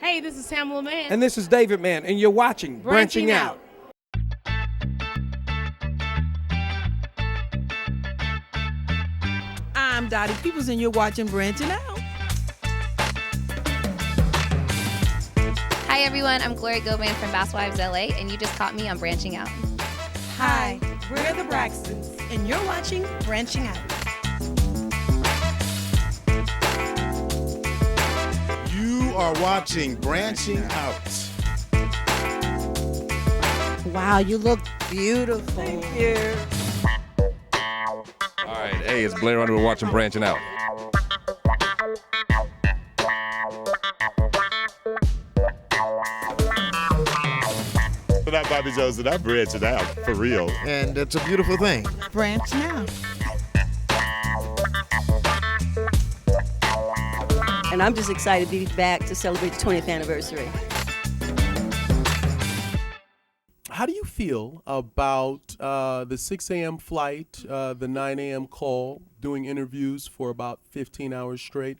Hey, this is Tamala Mann. And this is David Mann, and you're watching Branching Out. I'm Dottie Peoples, and you're watching Branching Out. Hi everyone, I'm Gloria Goban from Bass Wives LA, and you just caught me on Branching Out. Hi, we're the Braxtons, and you're watching Branching Out. You are watching Branching Out. Wow, you look beautiful. Thank you. All right, hey, it's Blair Runner. We're watching Branching Out. So that Bobby Jones and I'm branching out for real. And it's a beautiful thing. Branch now. And I'm just excited to be back to celebrate the 20th anniversary. How do you feel about the 6 a.m. flight, the 9 a.m. call, doing interviews for about 15 hours straight,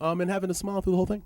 and having a smile through the whole thing?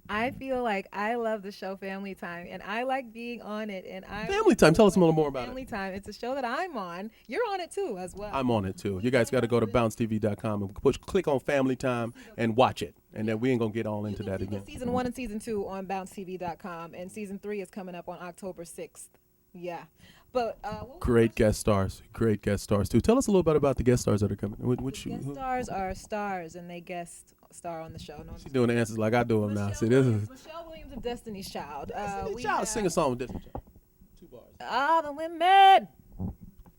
I feel like I love the show Family Time, and I like being on it. And Family Time, tell us a little more about Family it. Time, it's a show that I'm on. You're on it too, as well. I'm on it too. You guys got to go to bouncetv.com and click on Family Time and watch it. And then we ain't going to get all into that again. Season 1 and Season 2 on bouncetv.com, and Season 3 is coming up on October 6th. Yeah. But Great guest stars too. Tell us a little bit about the guest stars that are coming. Guest stars are stars, and they guest star on the show. No, She's doing the answers like I do them now. See, this is Michelle Williams of Destiny's Child. Destiny's Child. Sing a song with Destiny's Child. 2 bars. All the women.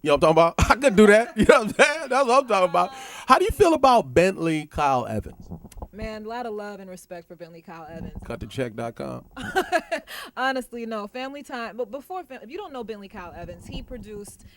You know what I'm talking about? I could do that. You know what I'm saying? That's what I'm talking about. How do you feel about Bentley Kyle Evans? Man, a lot of love and respect for Bentley Kyle Evans. Cutthecheck.com. Honestly, no. Family Time. But if you don't know Bentley Kyle Evans, he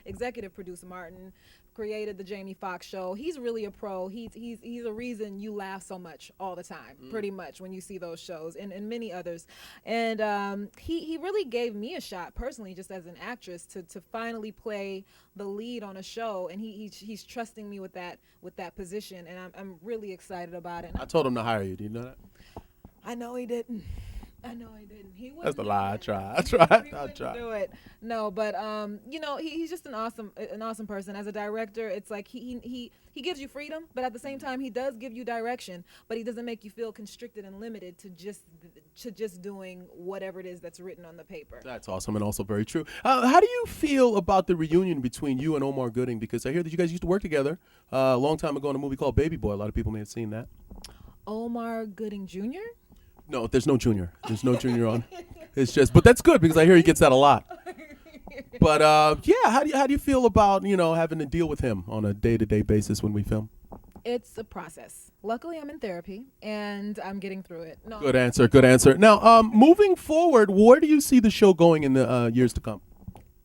executive produced Martin, created the Jamie Foxx show. He's really a pro. He's a reason you laugh so much all the time, pretty much, when you see those shows and many others. And he really gave me a shot personally, just as an actress, to finally play the lead on a show, and he's trusting me with that position, and I'm really excited about it. I told him to hire you. Do you know that? I know he didn't. He That's the lie. I tried. He do it. No, but he's just an awesome person. As a director, it's like he gives you freedom, but at the same time, he does give you direction. But he doesn't make you feel constricted and limited to just doing whatever it is that's written on the paper. That's awesome and also very true. How do you feel about the reunion between you and Omar Gooding? Because I hear that you guys used to work together a long time ago in a movie called Baby Boy. A lot of people may have seen that. Omar Gooding Jr.? No, there's no junior. There's no junior on. It's just, but that's good because I hear he gets that a lot. But how do you feel about having to deal with him on a day-to-day basis when we film? It's a process. Luckily, I'm in therapy and I'm getting through it. No. Good answer. Now, moving forward, where do you see the show going in the years to come?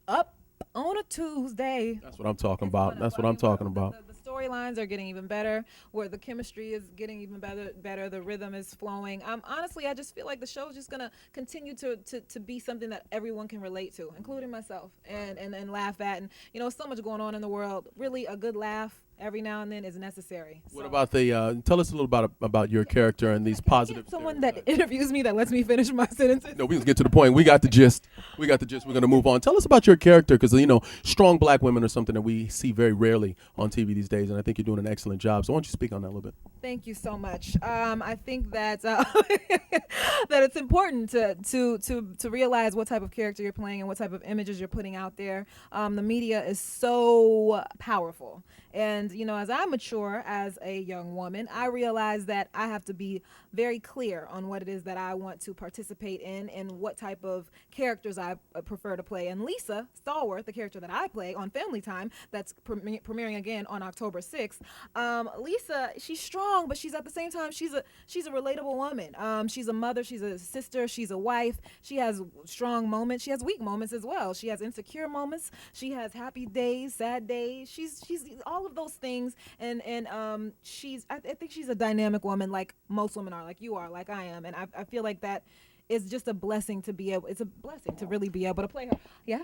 Up on a Tuesday. That's what I'm talking about. The storylines are getting even better, where the chemistry is getting even better, the rhythm is flowing. Honestly, I just feel like the show is just going to continue to be something that everyone can relate to, including myself, and laugh at. And, so much going on in the world. Really, a good laugh every now and then is necessary. What about tell us a little about your character and these positive. Someone that interviews me that lets me finish my sentences. No, we can get to the point. We got the gist. We're going to move on. Tell us about your character, because, strong black women are something that we see very rarely on TV these days, and I think you're doing an excellent job. So why don't you speak on that a little bit? Thank you so much. I think that that it's important to realize what type of character you're playing and what type of images you're putting out there. The media is so powerful. And, as I mature as a young woman, I realize that I have to be very clear on what it is that I want to participate in and what type of characters I prefer to play. And Lisa Stallworth, the character that I play on Family Time, that's premiering again on October 6th. Lisa, she's strong, but she's at the same time, she's a relatable woman. She's a mother, she's a sister, she's a wife. She has strong moments. She has weak moments as well. She has insecure moments. She has happy days, sad days. She's all of those things, and I think she's a dynamic woman, like most women are, like you are, like I am, and I feel like that is just a blessing to be able. It's a blessing to really be able to play her. Yeah.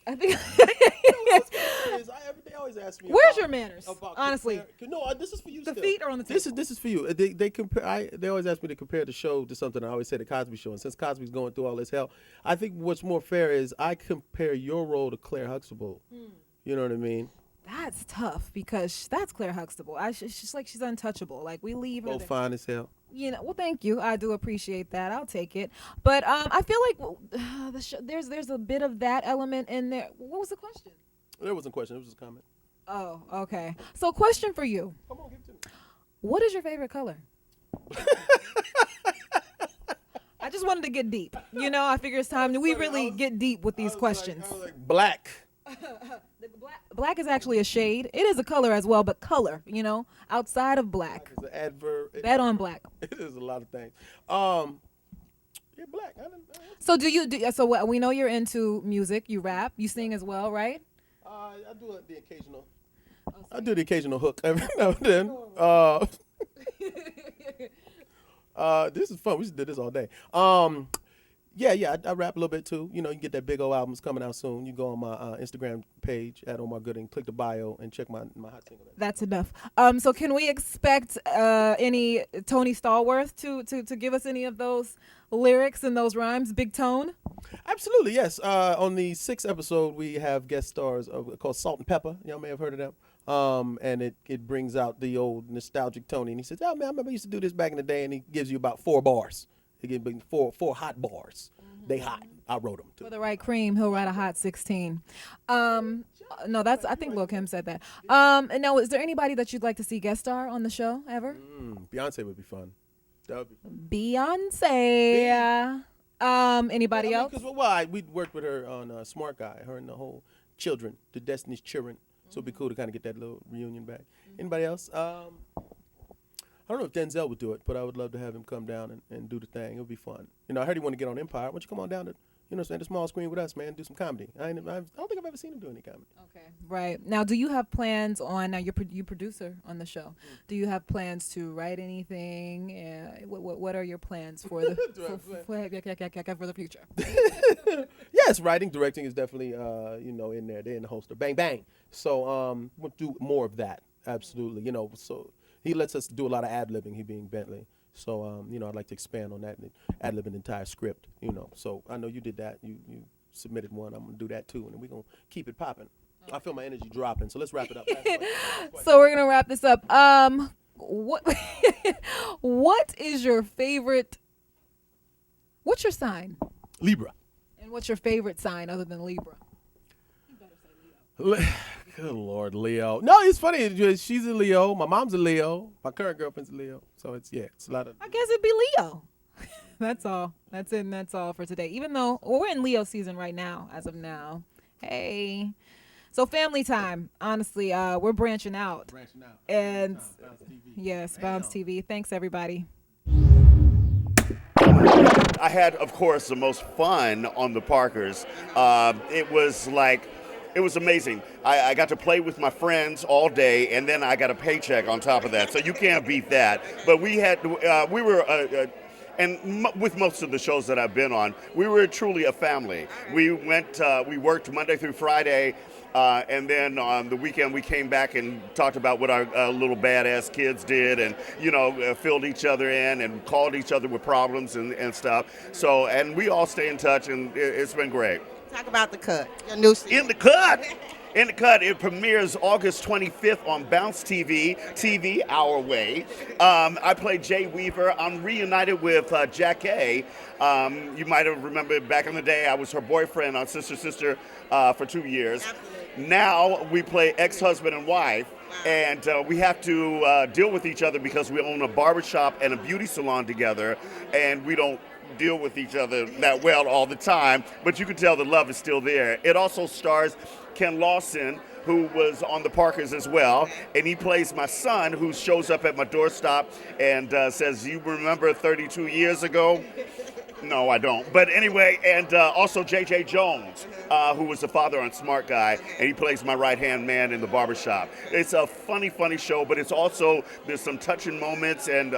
I think They always ask me. Where's your manners? Honestly, no, this is for you. the still. feet are on the table. This is for you. They compare. They always ask me to compare the show to something. I always say the Cosby Show. And since Cosby's going through all this hell, I think what's more fair is I compare your role to Claire Huxtable. You know what I mean? That's tough because that's Claire Huxtable. She's like she's untouchable. Like we leave her. Both fine as hell. Well, thank you. I do appreciate that. I'll take it. But I feel like there's a bit of that element in there. What was the question? There wasn't a question. It was just a comment. Oh, okay. So, question for you. Come on, give it to me. What is your favorite color? I just wanted to get deep. I figure it's time we really get deep with these questions. I was like, black. Black is actually a shade. It is a color as well, but color, outside of black. It's an adverb. Bet on black. It is a lot of things. Yeah, black. So so we know you're into music. You rap. You sing as well, right? I do the occasional. I do the occasional hook every now and then. This is fun. We just did this all day. Yeah, I rap a little bit too. You can get that big old album's coming out soon. You go on my Instagram page at Omar Gooding, click the bio, and check my hot single. That's enough. So can we expect any Tony Stallworth to give us any of those lyrics and those rhymes? Big Tone? Absolutely, yes. On the 6th episode, we have guest stars called Salt and Pepper. Y'all may have heard of them. And it brings out the old nostalgic Tony. And he says, oh, man, I remember I used to do this back in the day. And he gives you about 4 bars. He gives you four hot bars. They hot. I wrote them, too. For the right cream, he'll write a hot 16. No, I think Lil' Kim said that. And now, is there anybody that you'd like to see guest star on the show ever? Beyonce would be fun. That would be fun. Beyonce. Anybody else? Because we worked with her on Smart Guy, her and the whole children, the Destiny's Children. So it'd be cool to kind of get that little reunion back. Anybody else? I don't know if Denzel would do it, but I would love to have him come down and do the thing. It would be fun. I heard he wanted to get on Empire. Why don't you come on down to, the small screen with us, man, do some comedy. I don't think I've ever seen him do any comedy. Okay, right. Now, do you have plans on, now you're producer on the show. Do you have plans to write anything? What are your plans for the, for the future? Yes, writing, directing is definitely, in there. They're in the holster. Bang, bang. So we'll do more of that. Absolutely. So he lets us do a lot of ad-libbing, he being Bentley. So, I'd like to expand on that and ad-lib an entire script, So I know you did that. You submitted one. I'm going to do that, too. And we're going to keep it popping. I feel my energy dropping. So let's wrap it up. So we're going to wrap this up. What is your favorite? What's your sign? Libra. And what's your favorite sign other than Libra? You better say Leo. Good Lord, Leo. No, it's funny. She's a Leo. My mom's a Leo. My current girlfriend's a Leo. So it's a lot of. I guess it'd be Leo. That's all. That's it. And that's all for today. Even though we're in Leo season right now, as of now. Hey. So family time. Honestly, we're branching out. And Bounce TV. Yes, Bounce TV. Thanks, everybody. I had, of course, the most fun on the Parkers. It was amazing. I got to play with my friends all day, and then I got a paycheck on top of that. So you can't beat that. But with most of the shows that I've been on, we were truly a family. We worked Monday through Friday, and then on the weekend we came back and talked about what our little badass kids did, and filled each other in and called each other with problems and stuff. So, and we all stay in touch, and it's been great. Talk about The Cut, your new season. In the Cut. It premieres August 25th on Bounce TV our way. I play Jay Weaver. I'm reunited with Jack A. You might have remembered back in the day, I was her boyfriend on Sister Sister for 2 years. Absolutely. Now we play ex-husband and wife. And we have to deal with each other because we own a barbershop and a beauty salon together, and we don't deal with each other that well all the time, but you can tell the love is still there. It also stars Ken Lawson, who was on the Parkers as well, and he plays my son, who shows up at my doorstop and says, "You remember 32 years ago?" No, I don't. But anyway, and also J.J. Jones, who was the father on Smart Guy, and he plays my right-hand man in the barbershop. It's a funny show, but it's also, there's some touching moments, and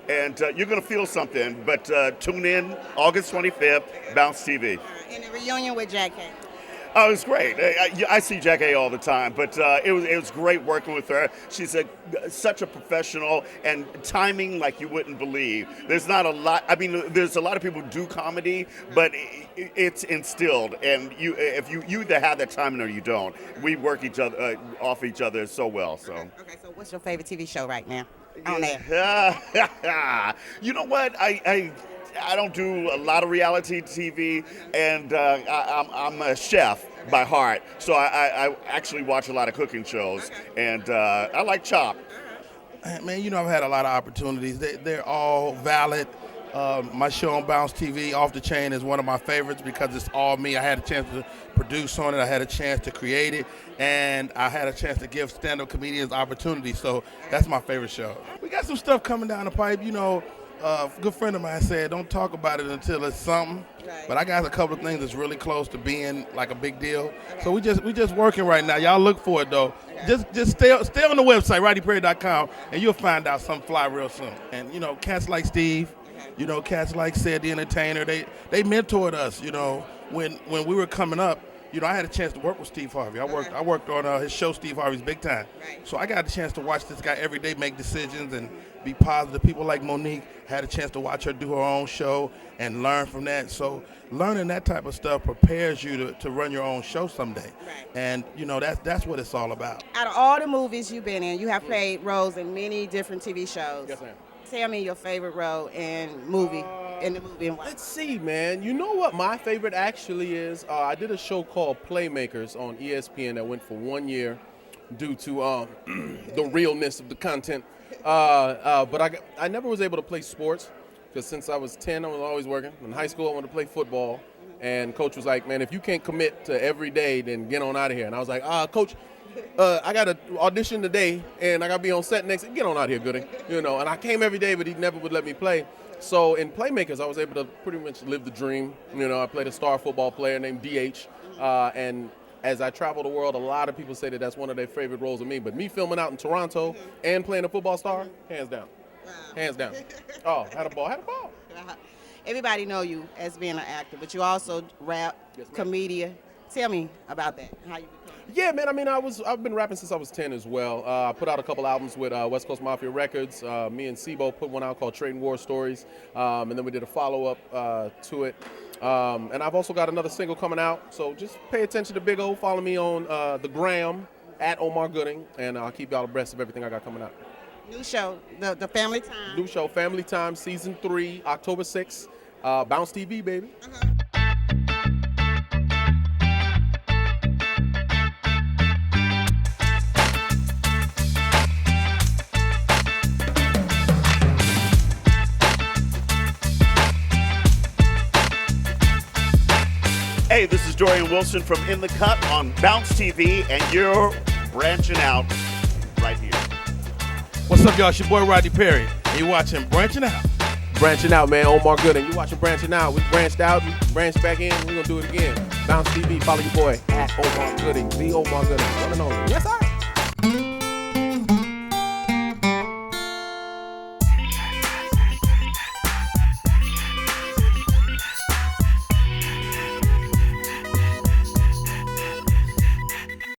you're going to feel something. But tune in August 25th, Bounce TV. And a reunion with Jack A. Oh, it was great. I see Jack A all the time, but it was great working with her. She's such a professional, and timing like you wouldn't believe. There's not a lot. I mean, there's a lot of people who do comedy, but it's instilled, and if you either have that timing or you don't. We work off each other so well. So. Okay, so what's your favorite TV show right now on there? You know what? I don't do a lot of reality TV, and I'm a chef by heart, so I actually watch a lot of cooking shows, and I like Chop. Man, you know, I've had a lot of opportunities. They're all valid. My show on Bounce TV, Off the Chain, is one of my favorites because it's all me. I had a chance to produce on it. I had a chance to create it, and I had a chance to give stand-up comedians opportunities. So that's my favorite show. We got some stuff coming down the pipe. You know, a good friend of mine said, don't talk about it until it's something. Right. But I got a couple of things that's really close to being like a big deal. Okay. So we just working right now. Y'all look for it though. Okay. Just stay on the website, RodneyPerry.com, and you'll find out something fly real soon. And you know, cats like Steve, you know, cats like Said the Entertainer, they mentored us. You know, when we were coming up. You know, I had a chance to work with Steve Harvey. I worked on his show, Steve Harvey's Big Time. Right. So I got a chance to watch this guy every day make decisions and be positive. People like Monique had a chance to watch her do her own show and learn from that. So learning that type of stuff prepares you to run your own show someday. Right. And, you know, that's what it's all about. Out of all the movies you've been in, you have played roles in many different TV shows. Yes, ma'am. Tell me your favorite role in the movie and why. Let's see, man. You know what my favorite actually is? I did a show called Playmakers on ESPN that went for 1 year due to the realness of the content. But I never was able to play sports because since I was 10, I was always working. In high school, I wanted to play football. And coach was like, man, if you can't commit to every day, then get on out of here. And I was like, coach, I got to audition today, and I got to be on set next. Get on out here, Goody. You know, and I came every day, but he never would let me play. So in Playmakers, I was able to pretty much live the dream. You know, I played a star football player named DH, and as I travel the world, a lot of people say that that's one of their favorite roles of me. But me filming out in Toronto and playing a football star, hands down. Wow. Hands down. Oh, had a ball. Everybody know you as being an actor, but you also rap, comedian. Tell me about that. How you became? Yeah, man. I mean, I've been rapping since I was 10 as well. I put out a couple albums with West Coast Mafia Records. Me and Sibo put one out called Trading War Stories, and then we did a follow-up to it. And I've also got another single coming out. So just pay attention to Big O. Follow me on the gram at Omar Gooding, and I'll keep y'all abreast of everything I got coming out. New show, the Family Time. New show, Family Time, Season 3, October 6th. Bounce TV, baby. Hey, this is Dorien Wilson from In the Cut on Bounce TV, and you're branching out right here. What's up, y'all? It's your boy Rodney Perry, and you're watching Branching Out. Branching Out, man. Omar Gooding. You watching Branching Out. We branched out. We branched back in. We're going to do it again. Bounce TV. Follow your boy at Omar Gooding. The Omar Gooding. One and only. Yes, sir.